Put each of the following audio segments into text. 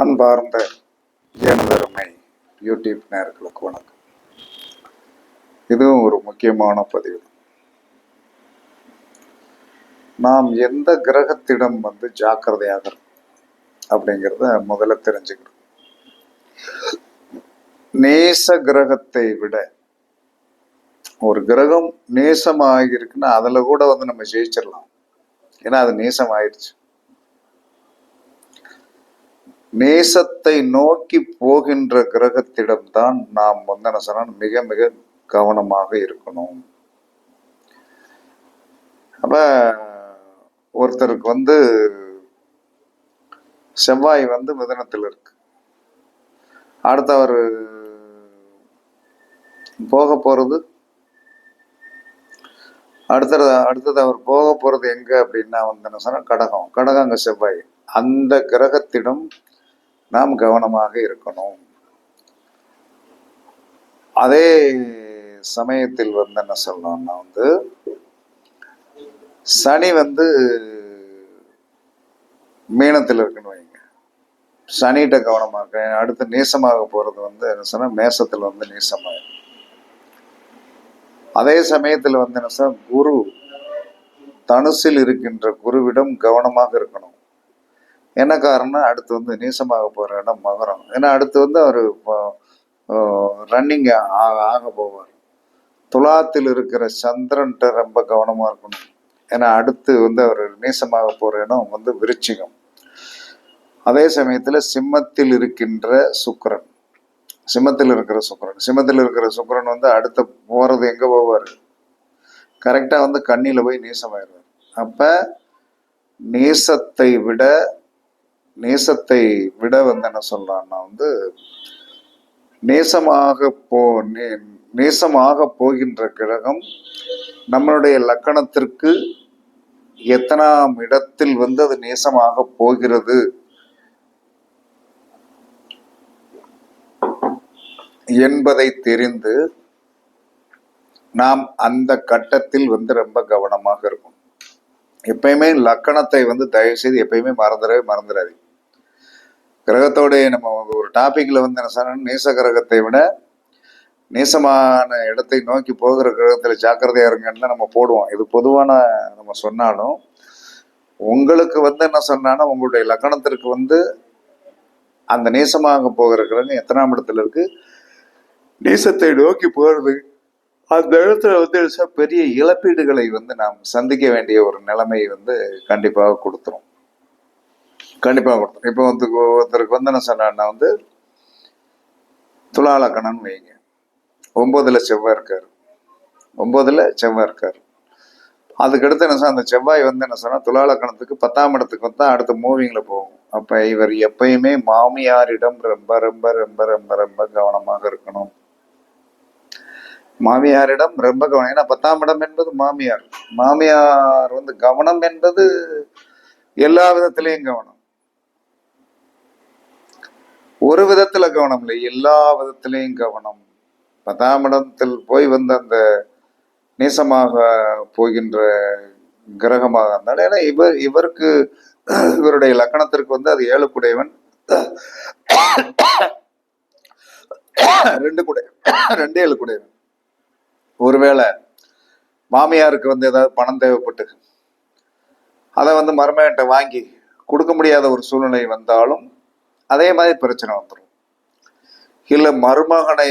அன்பார்ந்த எனதருமை யூடியூப் நேயர்களுக்கு வணக்கம். இதுவும் ஒரு முக்கியமான பதிவு. நாம் எந்த கிரகத்திடம் ஜாக்கிரதையாக அப்படிங்கிறத முதல்ல தெரிஞ்சுக்கணும். நேச கிரகத்தை விட ஒரு கிரகம் நேசமாக இருக்குன்னா அதுல கூட நம்ம ஜெயிச்சிடலாம். ஏன்னா அது நேசம் ஆயிடுச்சு. நேசத்தை நோக்கி போகின்ற கிரகத்திடம்தான் நாம் என்ன சொன்னா மிக மிக கவனமாக இருக்கணும். அப்ப ஒருத்தருக்கு செவ்வாய் மிதனத்தில் இருக்கு. அடுத்து அவர் போக போறது அடுத்தது அவர் போக போறது எங்க அப்படின்னா என்ன சொன்னா கடகம் அங்க செவ்வாய். அந்த கிரகத்திடம் நாம் கவனமாக இருக்கணும். அதே சமயத்தில் என்ன சொல்லணும்னா சனி மீனத்தில் இருக்குன்னு வைங்க. சனிகிட்ட கவனமா இருக்க. அடுத்து நேசமாக போறது என்ன சொன்னா மேசத்துல நேசமாக. அதே சமயத்தில் என்ன சொன்னா குரு தனுசில் இருக்கின்ற குருவிடம் கவனமாக இருக்கணும். என்ன காரணம், அடுத்து நேசமாக போற இடம் மகரம். ஏன்னா அடுத்து அவர் ரன்னிங் ஆக போவார். துலாத்தில் இருக்கிற சந்திரன்ட்ட ரொம்ப கவனமா இருக்கணும். ஏன்னா அடுத்து அவர் நேசமாக போற இடம் விருச்சிகம். அதே சமயத்துல சிம்மத்தில் இருக்கின்ற சுக்கிரன், சிம்மத்தில் இருக்கிற சுக்கிரன் அடுத்து போறது எங்க போவார், கரெக்டா கண்ணில போய் நேசமாயிருவார். அப்ப நேசத்தை விட என்ன சொல்றான்னா நேசமாக போகின்ற கிரகம் நம்மளுடைய லக்கணத்திற்கு எத்தனாம் இடத்தில் அது நேசமாக போகிறது என்பதை தெரிந்து நாம் அந்த கட்டத்தில் ரொம்ப கவனமாக இருக்கும். எப்பயுமே லக்கணத்தை தயவு செய்து எப்பயுமே மறந்துடாது. கிரகத்தோடைய நம்ம ஒரு டாபிக்ல நேச கிரகத்தை விட நேசமான இடத்தை நோக்கி போகிற கிரகத்துல ஜாக்கிரதையா இருங்கன்னு நம்ம போடுவோம். இது பொதுவான நம்ம சொன்னாலும் உங்களுக்கு என்ன சொன்னா உங்களுடைய லக்கணத்திற்கு அந்த நேசமாக போகிற கிரகம் எத்தனாம் இடத்துல இருக்கு, நேசத்தை நோக்கி போறது அந்த இடத்துல பெரிய இழப்பீடுகளை நாம் சந்திக்க வேண்டிய ஒரு நிலைமை கண்டிப்பாக கொடுத்துரும். இப்போ ஒருத்தருக்கு என்ன சொன்னா துலா லக்கணம்னு வைங்க. 9ல் செவ்வாய் இருக்காரு. அதுக்கடுத்து என்ன சொன்னா அந்த செவ்வாய் என்ன சொன்னா துலா லக்கணத்துக்கு 10ஆம் இடத்துக்கு அடுத்த மூவிங்ல போகும். அப்ப இவர் எப்பயுமே மாமியாரிடம் ரொம்ப ரொம்ப ரொம்ப ரொம்ப ரொம்ப கவனமாக இருக்கணும். மாமியாரிடம் ரொம்ப கவனம். ஏன்னா 10ஆம் இடம் என்பது மாமியார் கவனம் என்பது எல்லா விதத்திலையும் கவனம். ஒரு விதத்துல கவனம் இல்லை, எல்லா விதத்திலையும் கவனம். 10ஆம் இடத்தில் போய் அந்த நேசமாக போகின்ற கிரகமாக இருந்தாலும், ஏன்னா இவருக்கு இவருடைய லக்கணத்திற்கு அது 7 குடையவன், 2 7 குடையவன். ஒருவேளை மாமியாருக்கு ஏதாவது பணம் தேவைப்பட்டு அதை மருமகன்கிட்ட வாங்கி கொடுக்க முடியாத ஒரு சூழ்நிலை வந்தாலும் அதே மாதிரி பிரச்சனை வந்துடும். இல்ல மருமகனை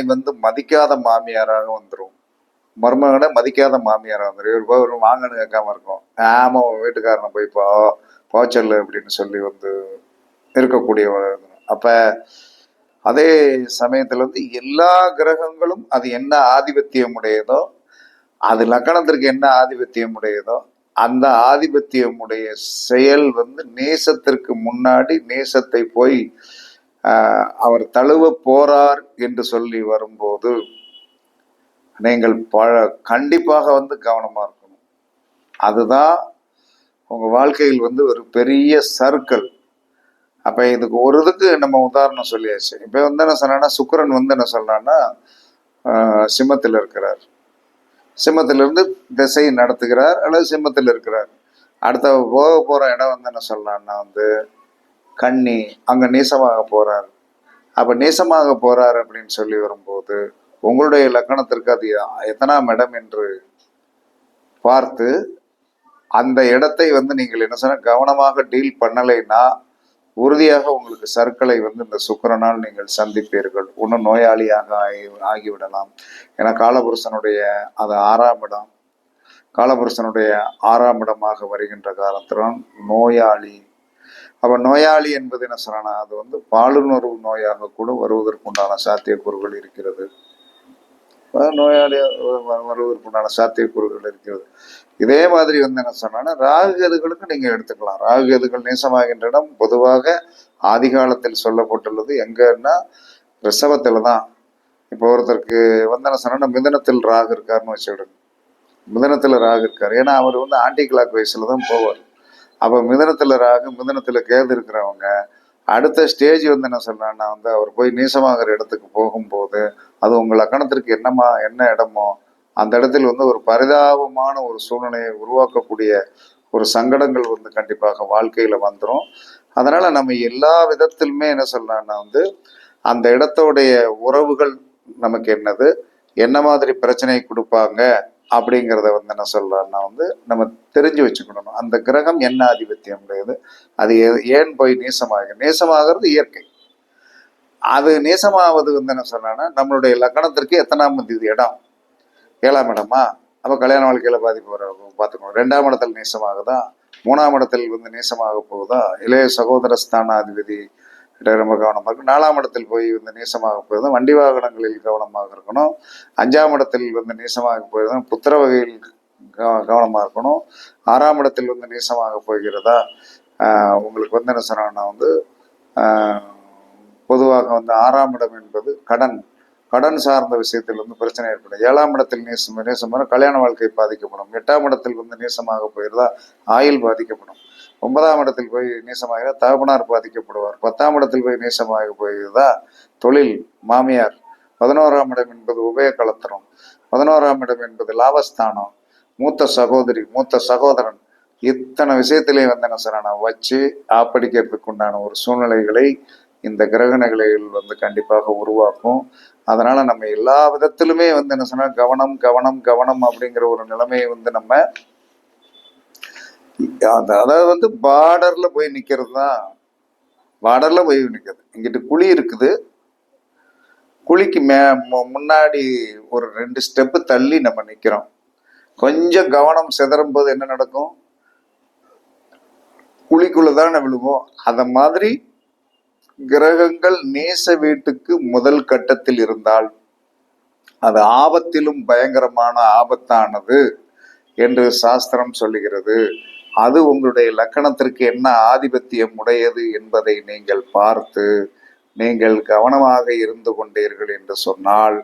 மதிக்காத மாமியாராக வந்துடும். இவர் வாங்கன்னு கேட்காம இருக்கும். ஆமா வீட்டுக்காரனை போய் போச்சல் அப்படின்னு சொல்லி இருக்கக்கூடிய. அப்ப அதே சமயத்துல எல்லா கிரகங்களும் அது என்ன ஆதிபத்தியம் உடையதோ, அது லக்கணத்திற்கு என்ன ஆதிபத்தியம் உடையதோ அந்த ஆதிபத்தியமுடைய செயல் நேசத்திற்கு முன்னாடி நேசத்தை போய் அவர் தழுவ போறார் என்று சொல்லி வரும்போது நீங்கள் கண்டிப்பாக கவனமா இருக்கணும். அதுதான் உங்க வாழ்க்கையில் ஒரு பெரிய சர்க்கிள். அப்ப இதுக்கு நம்ம உதாரணம் சொல்லியாச்சு. இப்ப என்ன சொன்னா சுக்கிரன் என்ன சொல்றான்னா சிம்மத்தில் இருக்கிறார். சிம்மத்திலிருந்து திசை நடத்துகிறார் அல்லது சிம்மத்தில் இருக்கிறார். அடுத்த போக போற இடம் என்ன சொல்லலாம்னா கன்னி அங்க நேசமாக போறார். அப்ப நேசமாக போறார் அப்படின்னு சொல்லி வரும்போது உங்களுடைய லக்கணத்திற்கு அது எத்தனாம் இடம் என்று பார்த்து அந்த இடத்தை வந்து நீங்கள் என்ன சொன்ன கவனமாக டீல் பண்ணலைன்னா உறுதியாக உங்களுக்கு சர்க்களை வந்து இந்த சுக்கிரனால் நீங்கள் சந்திப்பீர்கள். இன்னும் நோயாளியாக ஆகிவிடலாம். ஏன்னா காலபுருஷனுடைய அது 6ஆம் இடம், காலபுருஷனுடைய 6ஆம் இடமாக வருகின்ற காலத்துடன் நோயாளி. அப்ப நோயாளி என்பது என்ன சொன்னா அது வந்து பாலுணர்வு நோயாக கூட வருவதற்குண்டான சாத்தியக்கூறுகள் இருக்கிறது. நோயாளி வருவதற்குண்டான சாத்தியக்கூறுகள் இருக்கிறது. இதே மாதிரி வந்து என்ன சொன்னா ராகு கேதுகளுக்கு நீங்க எடுத்துக்கலாம். ராகு கேதுகள் நேசமாகின்ற இடம் பொதுவாக ஆதி காலத்தில் சொல்லப்பட்டுள்ளது எங்கன்னா ரிஷபத்துல தான். இப்போ ஒருத்தருக்கு வந்து என்ன சொன்னா மிதனத்தில் ராகு இருக்காருன்னு வச்சுக்கிடுங்க. மிதனத்துல ராகு இருக்காரு, ஏன்னா அவர் வந்து ஆன்டி கிளாக் வைஸ்ல தான் போவார். அப்ப மிதனத்துல ராகு மிதனத்துல கேது இருக்கிறவங்க அடுத்த ஸ்டேஜ் வந்து என்ன சொல்றான்னா வந்து அவர் போய் நீசமாகிற இடத்துக்கு போகும்போது அது உங்க லக்கணத்திற்கு என்ன இடமோ அந்த இடத்தில் வந்து ஒரு பரிதாபமான ஒரு சூழ்நிலையை உருவாக்கக்கூடிய ஒரு சங்கடங்கள் வந்து கண்டிப்பாக வாழ்க்கையில வந்துடும். அதனால நம்ம எல்லா விதத்திலுமே என்ன சொல்லலாம்னா வந்து அந்த இடத்தோடைய உறவுகள் நமக்கு என்ன மாதிரி பிரச்சனை கொடுப்பாங்க அப்படிங்கிறத வந்து என்ன சொல்லலாம்னா வந்து நம்ம தெரிஞ்சு வச்சுக்கணும். அந்த கிரகம் என்ன ஆதிபத்தியம் உடையது, அது ஏன் போய் நேசமாகிறது இயற்கை. அது நேசமாவது வந்து என்ன சொன்னா நம்மளுடைய லக்கணத்திற்கு எத்தனாம் இடம், 7ஆம் இடமா, அப்ப கல்யாண வாழ்க்கையில பாதிப்பு வர பார்த்துக்கணும். 2ஆம் இடத்தில் நேசமாகுதா, 3ஆம் இடத்தில் வந்து நேசமாக போகுதா, இளைய சகோதர ஸ்தானாதிபதி ரொம்ப கவனமாக இருக்கும். 4ஆம் இடத்தில் போய் வந்து நேசமாக போயிருந்தோம், வண்டி வாகனங்களில் கவனமாக இருக்கணும். 5ஆம் இடத்தில் வந்து நேசமாக போயிருந்தோம், புத்திர வகையில் கவனமாக இருக்கணும். 6ஆம் இடத்தில் வந்து நேசமாக போகிறதா, உங்களுக்கு வந்து என்ன சொன்னா வந்து பொதுவாக வந்து 6ஆம் இடம் என்பது கடன் சார்ந்த விஷயத்தில் வந்து பிரச்சனை ஏற்படும். 7ஆம் இடத்தில் நேசம் கல்யாண வாழ்க்கை பாதிக்கப்படும். 8ஆம் இடத்தில் வந்து நேசமாக போயிருந்தா ஆயுள் பாதிக்கப்படும். 9ஆம் இடத்தில் போய் நேசமாக தகப்பனார் பாதிக்கப்படுவார். 10ஆம் இடத்தில் போய் நேசமாக போயிருந்தா தொழில், மாமியார். 11ஆம் இடம் என்பது உபய கலத்திரம். 11ஆம் இடம் என்பது லாபஸ்தானம், மூத்த சகோதரி, மூத்த சகோதரன். இத்தனை விஷயத்திலே வந்து என்ன சொன்னா வச்சு ஆப்படிக்கிறதுக்கு உண்டான ஒரு சூழ்நிலைகளை இந்த கிரக நிலைகள் வந்து கண்டிப்பாக உருவாக்கும். அதனால நம்ம எல்லா விதத்திலுமே வந்து என்ன சொன்னா கவனம் கவனம் கவனம் அப்படிங்கிற ஒரு நிலைமையை வந்து நம்ம அதாவது வந்து பார்டர்ல போய் நிக்கிறது தான். பார்டர்ல போய் நிக்கிறது. இங்கிட்டு குழி இருக்குது, குழிக்கு முன்னாடி ஒரு 2 ஸ்டெப்பு தள்ளி நம்ம நிக்கிறோம். கொஞ்சம் கவனம் சிதறும் போது என்ன நடக்கும், குழிக்குள்ளதான விழுவோம். அத மாதிரி கிரகங்கள் நேச வீட்டுக்கு முதல் கட்டத்தில் இருந்தால் அது ஆபத்திலும் பயங்கரமான ஆபத்தானது என்று சாஸ்திரம் சொல்லுகிறது. அது உங்களுடைய லக்கணத்திற்கு என்ன ஆதிபத்தியம் உடையது என்பதை நீங்கள் பார்த்து நீங்கள் கவனமாக இருந்து கொண்டீர்கள் என்று சொன்னால்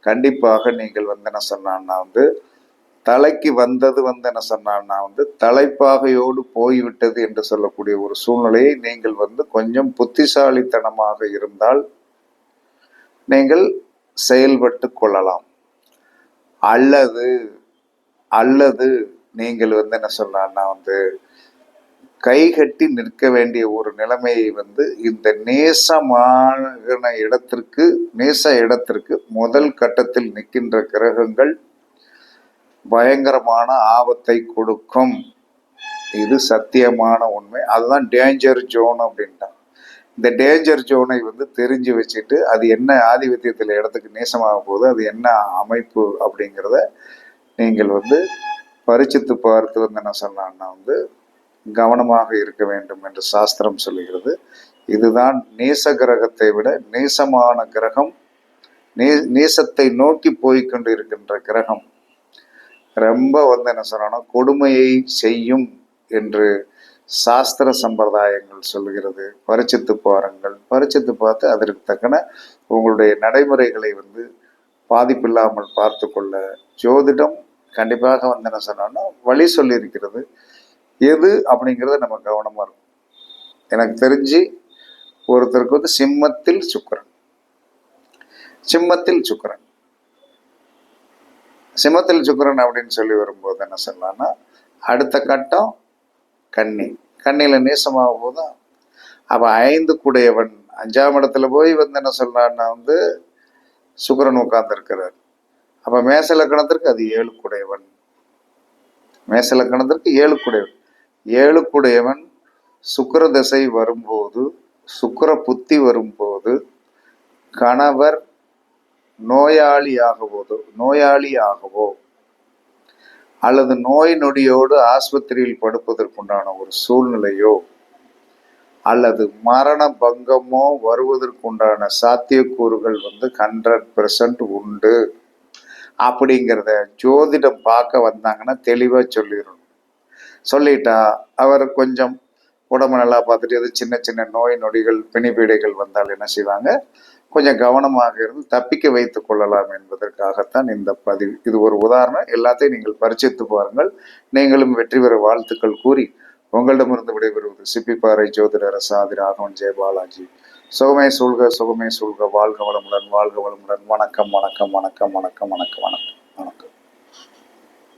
கண்டிப்பாக நீங்கள் வந்து என்ன சொன்னா வந்து தலைக்கு வந்தது வந்து என்ன சொன்னா வந்து தலைப்பாகையோடு போய்விட்டது என்று சொல்லக்கூடிய ஒரு சூழ்நிலையை நீங்கள் வந்து கொஞ்சம் புத்திசாலித்தனமாக இருந்தால் நீங்கள் செயல்பட்டு கொள்ளலாம். அல்லது நீங்கள் வந்து என்ன சொன்னா வந்து கை கட்டி நிற்க வேண்டிய ஒரு நிலைமையை வந்து இந்த நேசமான இடத்திற்கு முதல் கட்டத்தில் நிற்கின்ற கிரகங்கள் பயங்கரமான ஆபத்தை கொடுக்கும். இது சத்தியமான உண்மை. அதுதான் டேஞ்சர் ஜோன் அப்படின்ட்டான். இந்த டேஞ்சர் ஜோனை வந்து தெரிஞ்சு வச்சுட்டு அது என்ன ஆதிபத்தியத்தில் இடத்துக்கு நேசமாக போகுது, அது என்ன அமைப்பு அப்படிங்கிறத நீங்கள் வந்து பரிச்சித்து பார்த்து வந்து என்ன சொன்னான்னா வந்து கவனமாக இருக்க வேண்டும் என்று சாஸ்திரம் சொல்லுகிறது. இதுதான் நேச கிரகத்தை விட நேசமான கிரகம், நேசத்தை நோக்கி போய்கொண்டு இருக்கின்ற கிரகம் ரொம்ப வந்து என்ன சொன்னா கொடுமையை செய்யும் என்று சாஸ்திர சம்பிரதாயங்கள் சொல்லுகிறது. பரிச்சித்து பாருங்கள். பரிச்சித்து பார்த்து அதற்கு தக்கன உங்களுடைய நடைமுறைகளை வந்து பாதிப்பில்லாமல் பார்த்து கொள்ள ஜோதிடம் கண்டிப்பாக வந்து என்ன சொன்னா வழி சொல்லி இருக்கிறது. எது அப்படிங்கிறத நம்ம கவனமா இருக்கும். எனக்கு தெரிஞ்சு ஒருத்தருக்கு வந்து சிம்மத்தில் சுக்கிரன் அப்படின்னு சொல்லி வரும்போது என்ன சொல்லலாம்னா அடுத்த கட்டம் கன்னியில நேசமாக போதும். அப்ப 5 கூடையவன் 5ஆம் இடத்துல போய் வந்து என்ன சொல்றான்னா வந்து சுக்கிரன் உட்கார்ந்து இருக்கிறார். அப்ப மேச லக்கணத்திற்கு அது 7 கூடையவன். மேச லக்கணத்திற்கு 7 கூடையவன். 7 கூடையவன் சுக்கிர திசை வரும்போது, சுக்கிர புத்தி வரும்போது கணவர் நோயாளியாகவோ அல்லது நோய் நொடியோடு ஆஸ்பத்திரியில் படுப்பதற்குண்டான ஒரு சூழ்நிலையோ அல்லது மரண பங்கமோ வருவதற்குண்டான சாத்தியக்கூறுகள் வந்து 100% உண்டு அப்படிங்கிறத ஜோதிடம் பார்க்க வந்தாங்கன்னா தெளிவா சொல்லிடணும். சொல்லிட்டா அவர் கொஞ்சம் உடம்பு நல்லா பார்த்துட்டு எது சின்ன சின்ன நோய் நொடிகள் பிணிப்பீடைகள் வந்தால் என்ன செய்வாங்க, கொஞ்சம் கவனமாக இருந்து தப்பிக்க வைத்துக் கொள்ளலாம் என்பதற்காகத்தான் இந்த பதிவு. இது ஒரு உதாரணம். எல்லாத்தையும் நீங்கள் பரிசித்து பாருங்கள். நீங்களும் வெற்றி பெற வாழ்த்துக்கள் கூறி உங்களிடமிருந்து விடைபெறுவது சிப்பிப்பாறை ஜோதிடர் சாதி ராகவன் ஜெயபாலாஜி. சுகமே சூழ்க, சுகமே சூழ்க. வாழ்க வளமுடன், வாழ்க வளமுடன். வணக்கம், வணக்கம், வணக்கம், வணக்கம், வணக்கம், வணக்கம்.